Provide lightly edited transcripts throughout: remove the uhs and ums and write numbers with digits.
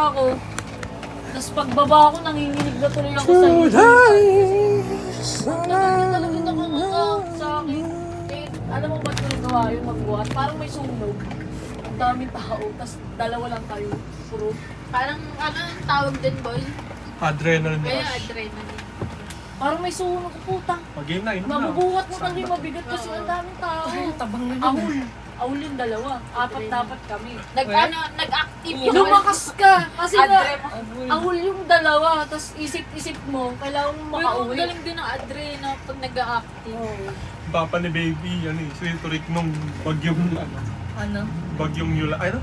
ako. Tapos pagbaba ako, nanginginig na tuloy ako sa iyo. Talaga nakakasakit sa akin. Eh, alam mo ba't ko nagawa yung magbuhat? Parang may sunog. Ang daming tao, tapos dalawa lang tayo. Puro. Parang ano ang tawag din, boy? Adrenaline Kaya rush. adrenaline. Parang may sunog ko, puta. Mag-game na, inom na. Mabubuhat mo talaga yung mabigat kasi ang daming tao. Tabang na Ahul. Ahul yung dalawa. Apat dapat kami. Nag-active yung Lumakas ka! Kasi nga, adrenaline. ahul yung dalawa. Tapos isip-isip mo, kailangan mo Uy, ang makauwi. galing din ng adrenaline pag nag-active. Oo. Papa ni baby, ano eh, si Turik nung bagyong, Ano? bagyong Yula, ano?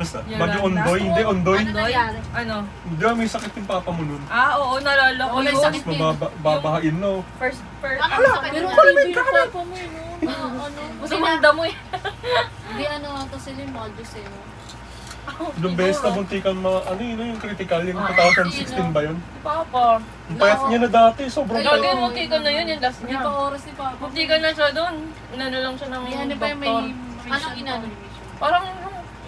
Basta, Yolanda? bagyong Ondoy, hindi, Ondoy. Ano nangyari? Ano? Hindi ba may sakit yung papa mo nun? Oo, nalala ko Oo, may yun. sakit. Tapos babahain, no? First, Ano sa Pero kanya? hindi yung papa mo yun, no? Ano? Gusto mong damo eh. Hindi ano ata sila yung modus eh, no? Yung best na buntikan ano yun, yung critical, yung 2016 ba yun? Papa. Yung payat niya na dati, sobrang Gagawin payat. mo ka na yun, yung last Hindi niya. pa oras ni papa. Munti ka na siya doon. Inano lang siya ng May ano pa yung may... doktor. Anong inano? Parang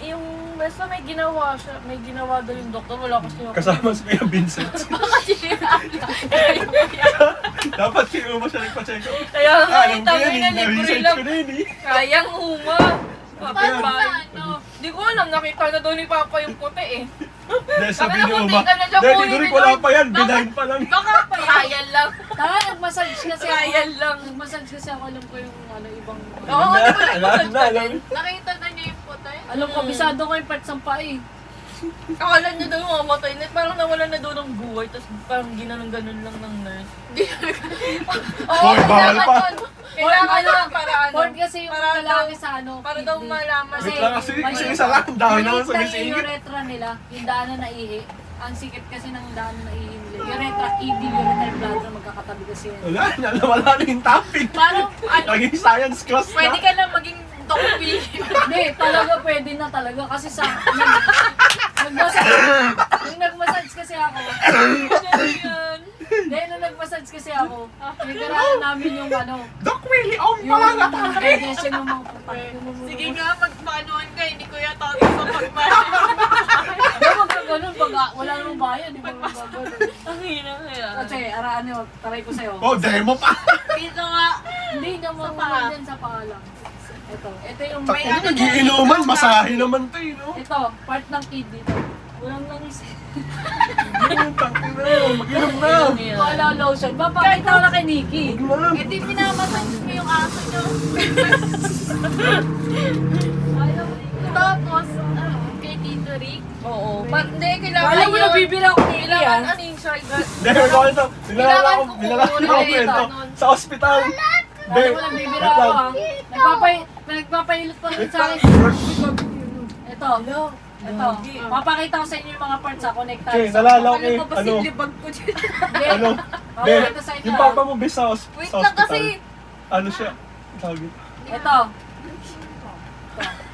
yung basta may ginawa siya. May ginawa daw yung doktor. Wala kasi ako. Kasama si Kuya Vincent. Dapat siya mo siya nagpa-check up. Kaya nga, Alam ko tangin yan, na libre na-research lang. ko na yun eh. Kayang uma. Paano Papa, na, ano? di ko alam, nakita na daw ni Papa yung puti eh. Dahil sabi Sabi ni na, Uma, munti ka na siya dahil kunin Turik ni wala Lord. pa yan, binahin pa lang. Baka pa yan lang. Tama, nag-massage kasi ako. Trial lang. Nag-massage kasi ako, alam ko yung ano, ibang... Oo, di ba nag-massage ka alam. din? Nakita na niya yung puti? Alam ko, bisado ko yung parts ng paa eh. Akala niya daw mamatay na, parang nawalan na daw ng buhay, tapos parang ginanon-ganon lang ng nurse. Oo, Hoy, bawal pa. Kailangan lang para ano. Board kasi yung Para lalaki daw- sa ano. Para daw kidney. malaman. Wait lang kasi, isa lang, ang dami naman sa Maliit lang missing. yung urethra nila, yung daanan na ihi. Ang sikit kasi ng daanan na ihi nila. Urethra, kidney, ureter, bladder, magkakatabi kasi yan. Wala na yung topic. Parang, ano, Naging science class pwede na. ka na maging dokpi. Hindi, talaga pwede na talaga. Kasi sa... nag-massage. Nung nag-massage kasi ako. Hindi, nung nag-massage kasi ako. Nagkaraan namin yung ano. Doc Willie, Yung pala nga tayo. digestion ng mga putak. Sige nga, magpaanuhan ka, hindi ko yata ako sa pagmahal. Hindi, magkaganon. Wala namang bayan. Di ba magkaganon? Ang hina kaya. Kasi, araan nyo. Taray ko sa'yo. Oh, demo pa. Dito nga, Hindi naman Sa paa. din sa paa lang. Ito yung Takbo ano dyan, nagiinuman, masahe naman to eh, no? ito, part ng kidney to. Walang langis. Tangin na, mag-inom na. Wala lotion. Papakita ko na kay Nikki. Huwag na. eh di pinamassage mo yung aso nyo. Tapos, kay Tito Rick. Oo. Hindi, kailangan Wala mo nabibira ko Nikki Kailangan ah. ano yung shotgun. Dahil ko ito, nilalala ko kukunin kwento. ito. Sa ospital. Wala mo nabibira ko ah. Nagpapahilot pa rin sa akin. Ito. Ito. Papakita ko sa inyo yung mga parts ah. Connected. Okay, nalala ko eh, Ano pa ba ano, silibag ko dyan? ano, Papakita sa inyo. yung papa mo bis sa Wait sa lang ospital. kasi. Ano siya? Tawag ito. Ito.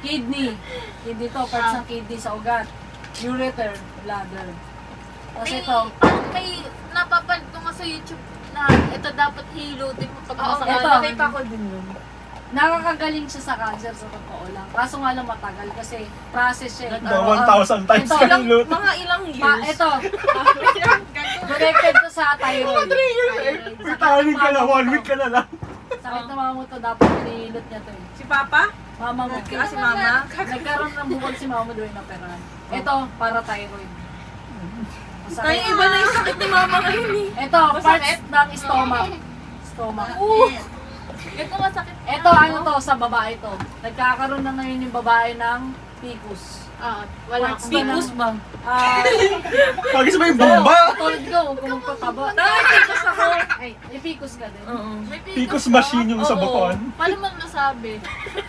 Kidney. Kidney to. Parts ng kidney sa ugat. Ureter. Bladder. Tapos May, ito. parang may napapanood ko nga sa YouTube na ito dapat hilutin mo pag Oo, masakit. ito. nakita ko din yun. Nakakagaling siya sa cancer sa totoo lang. Kaso nga lang matagal kasi process siya. eh. Na 1,000 times Ito, ka Ilang, nilut. mga ilang Pa, years. ito. Connected to sa thyroid. May tahanin ka na, 1 week ka na lang. Sakit na mama mo to, dapat pinihilot niya to eh. Si Papa? Mama mo. Ah, si Mama? Nagkaroon ng bukol si mama mo doon na perahan. Ito, para thyroid. Masakit. Kaya iba na yung sakit ni Mama ngayon eh. Ito, parts ng stomach. Stomach. Ito masakit. Ito, ano to, sa babae to. Nagkakaroon na ngayon yung babae ng PCOS. Wala Parts akong na Picos ng- ba? Pagis mo yung bomba. Tulad ko, huwag kong magpataba. Nakakipos ako. Ay, may PCOS ka din. Oo. May Picos ka? machine yung sa Oo. bukuan. Paano mo nasabi?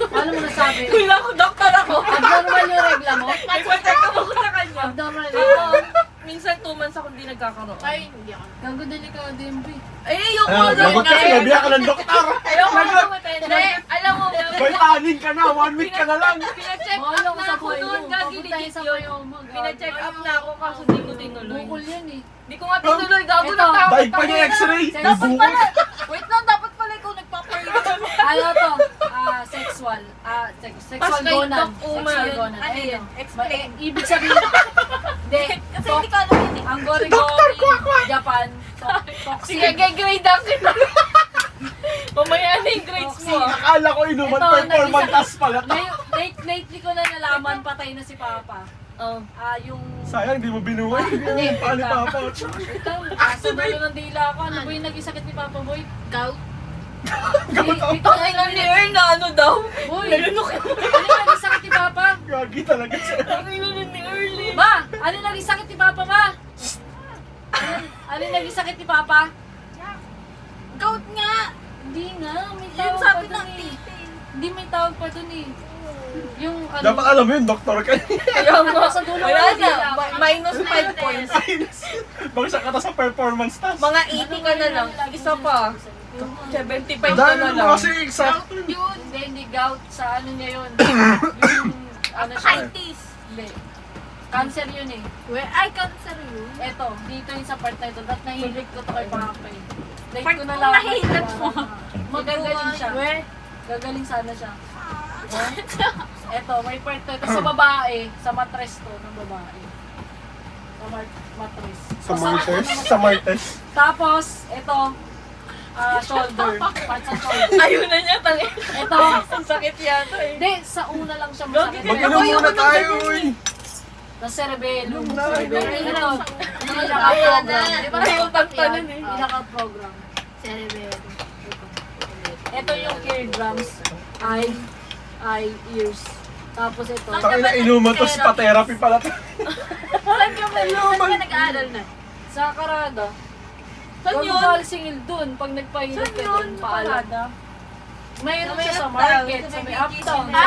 Paano mo nasabi? Wala ko, doktor ako. Abnormal yung regla mo? Nagpacheck up ako sa kanya. Abnormal yung regla mo? Minsan 2 months ako hindi nagkakaroon. Ay, hindi ako. Gago din ikaw, DMV. Ay, ayoko Ayun, na lagot ka, sinabihan ka ng doktor. Ayoko na matenda. Hindi, alam mo, May tahanin ka na, 1 week ka na lang. pina-check up Mahalo ko na sa ako buhay mo. noon, Papuntahin gagiligit sa yun. bayo mo. Pina-check up na ako kaso di ko tinuloy. Bukol yan eh. Di ko nga tinuloy, gago Ito. na takot Daig pa niya ako. x-ray. May Dapat bukol. pala, wait lang, dapat pala ikaw nagpapalit. Ano to? Sexual. Sexual Pas kay gonan. Doc Uma Sexual yun. gonan. Ano Ayun. yun? Explain. Ibig sabihin, hindi, Sige, grade ang kita. Mamaya na yung grades mo. Akala ko inuman Ito, performance nag-isa- tas pala. Lately ko na nalaman patay na si Papa. Oh. Yung... Sayang, di mo binuhay. Hindi. Paano papa? Ito, kaso dulo ng dila ko. Ano ba yung naging sakit ni Papa Boy? Gout. Ang ina ni Earl na ano daw? Boy! Ano yung naging sakit ni Papa? Gagi talaga siya. Ang ina ni Earl eh. Ma! Ano yung naging sakit ni Papa, ma? Ano yung naging sakit ni Papa? Gout nga. Hindi nga, may Yun tawag sabi pa ng dun eh. titi. Hindi may tawag pa dun eh. Yung ano... Dapat alam mo yun, doktor ka. Kaya nga, Sa dulo wala ng na. dila. Minus 5 points. Bagsak ka na sa performance task. Mga 80 ka na lang. Isa pa. 75 ka Dahil na mo lang. kasi exact. Yun. Hindi gout. Sa ano niya yun. Yung ano siya. Arthritis. Hindi. Cancer yun eh. Ay, cancer yun. Eto, dito yung sa part na ito. Ba't nahilig ko to kay Papa eh. Late Part ko na mo lang. nahilig mo. Magagaling siya. We, Gagaling sana siya. Eto, may part to. Ito sa babae. Sa matres to ng babae. Sa matres. Sa Martes. Sa Martes. Tapos, ito. Shoulder. Part sa shoulder. ayaw na niya. Ito. Ang sakit yata eh. Hindi, sa una lang siya Gagi masakit. ka Mag-inom muna tayo, uy. Sa cerebellum. Inom na, Cerebellum. inom Ito. Pinaka-program. Di ba Ayaw yung tantanan eh. Pinaka-program. cerebellum? Ito yung eardrums. Eye, ears. Tapos ito. Takay na inuman to, spa therapy pala. Saan ka nag-aaral na? Sa Karada. Saan yun? Pag singil dun, pag nagpahilot Saan ka yun? dun, paalam. Mayroon siya sa uptown. market, sa may uptown, sa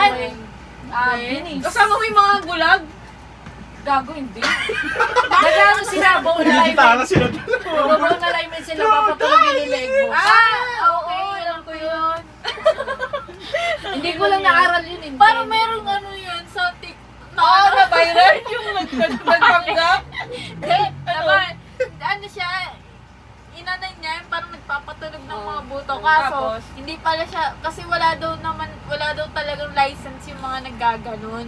Ah, may Venice. Kasama mo yung mga bulag? Gago, hindi. Nagano sila, bone alignment. Gitara sila. Bone alignment sila, papatulogin yung leg mo. Okay, alam ko yun. Hindi ko lang naaral yun. Hindi. Parang merong ano yun sa TikTok. Oo, na-viral yung nagpanggap. Hindi, naman. Ano siya, inanay niya, yung parang nagpapatunog ng mga buto. Kaso, Tapos? hindi pala siya, kasi wala daw talagang license yung mga naggaganon.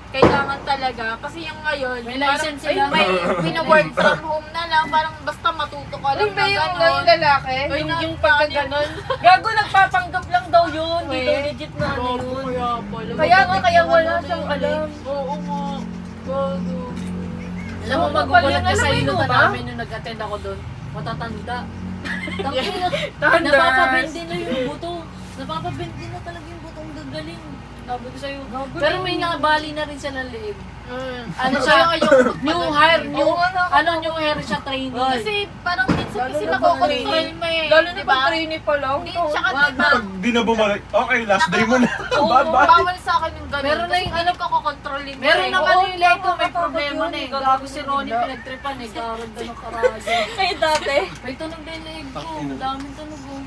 Kailangan talaga, kasi yung ngayon, May license sila. May pina-work from home na lang, parang basta matuto ka lang Yung ba na yung ganon. lalaki? Ay, Yung pagkaganon? Gago, nagpapanggap lang daw yun. Hindi daw legit na ano yun. Kaya nga, kaya wala siyang alam. Oo nga. Gago. Alam mo, Pala magugulat yun, ka alam sa mo yun, ilutan ba? namin nung nag-attend ako doon. Matatanda. Tangina, Thunders. napapabendi na yung buto. Napapabendi na talaga yung buto. Ang gagaling. Sabi ko sa'yo. Pero may nakabali na rin siya ng leeg. Ano siya? New hire. Oo nga, Ano new hire siya training. Kasi parang minsan kasi Lalo na nakokontrol mo eh. Lalo na diba? pag trainee pa lang. Hindi, tsaka Pag di na bumalik, okay, last day mo na. Oo, Bye-bye. bawal sa akin yung ganun. Meron na Kasi yung hindi ko kokontrolin mo Meron eh. naman Oo, yung leg ko, may nakakatakot problema yun, na eh. gagawin Gago si Ronnie, nila. pinagtripan eh. Garanda ng karaga. Ay, dati. May tunog na yung leg ko. Daming tunog oh.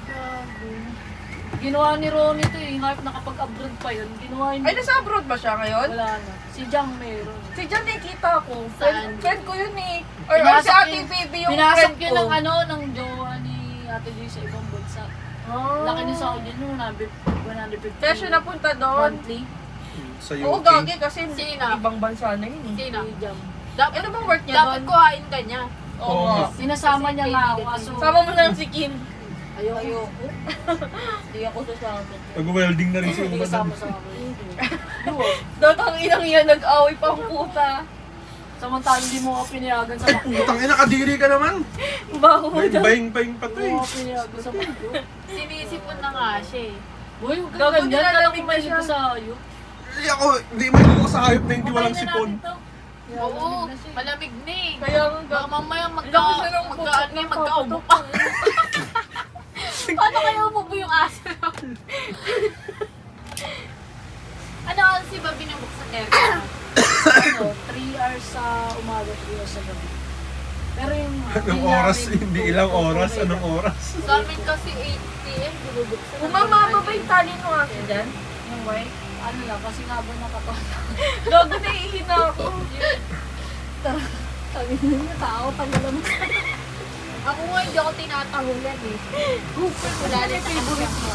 Gago. Ginawa ni Ronnie to eh. Harap nakapag-abroad pa yun. Ginawa yun. Ay, nasa abroad ba siya ngayon? Wala na. Si Jang meron. Si John, nakikita ko. Saan? Friend ko yun eh. Or si Ate Baby yung pinasok friend yun ko. ng ano, ng jowa ni Ate Joy sa ibang bansa. Laki niya sa akin yun, 150. Kaya siya napunta doon. monthly. Sa Oo, UK. gagi kasi Sino? ibang bansa na yun eh. Sino? Si Jang. Ano bang work niya Dapat doon? kuhain ka niya. Oo nga. Sinasama niya nga ako. Kaso, Sama mo na lang si Kim. ayoko. Hindi ako sasama. Mag-welding na rin si Hindi Uma kasama doon. sa akin. Dapat ang inang yan, nag-away pang puta. Samantala hindi mo ako pinayagan sa bakyo. Putang ina, kadiri ka naman. Baho mo May daw. baying-baying pa to Hindi eh. mo ako pinayagan sa bakyo. Sinisipon na nga siya eh. Boy, huwag Gago, kang ganyan. Kala nilalamig ko na mahilig siya. ko sa ayok. Hindi ako, hindi mo ako sa hayop na hindi walang Kumain na sipon. natin to. Oo, Malamig na siya. malamig na eh. Kaya nga, Baka mamaya Laki siya ng magkaubo pa. Paano kaya umubo yung aso? Ano kasi ba binubuksan aircon? Ano, 3 hours sa umaga, 3 hours sa gabi. Pero yung... Anong oras, hindi ilang oras, anong oras? Sa amin kasi 8 p.m. binubuksan. Umama ba yung tali nung akin dyan? Yung white, ano lang, kasi nga ba nakakota. Gago, naiihina ako. Sabi niya, tao, tanggalan mo. Ako nga hindi ako tinatahulan eh. Wala na sa favorite mo.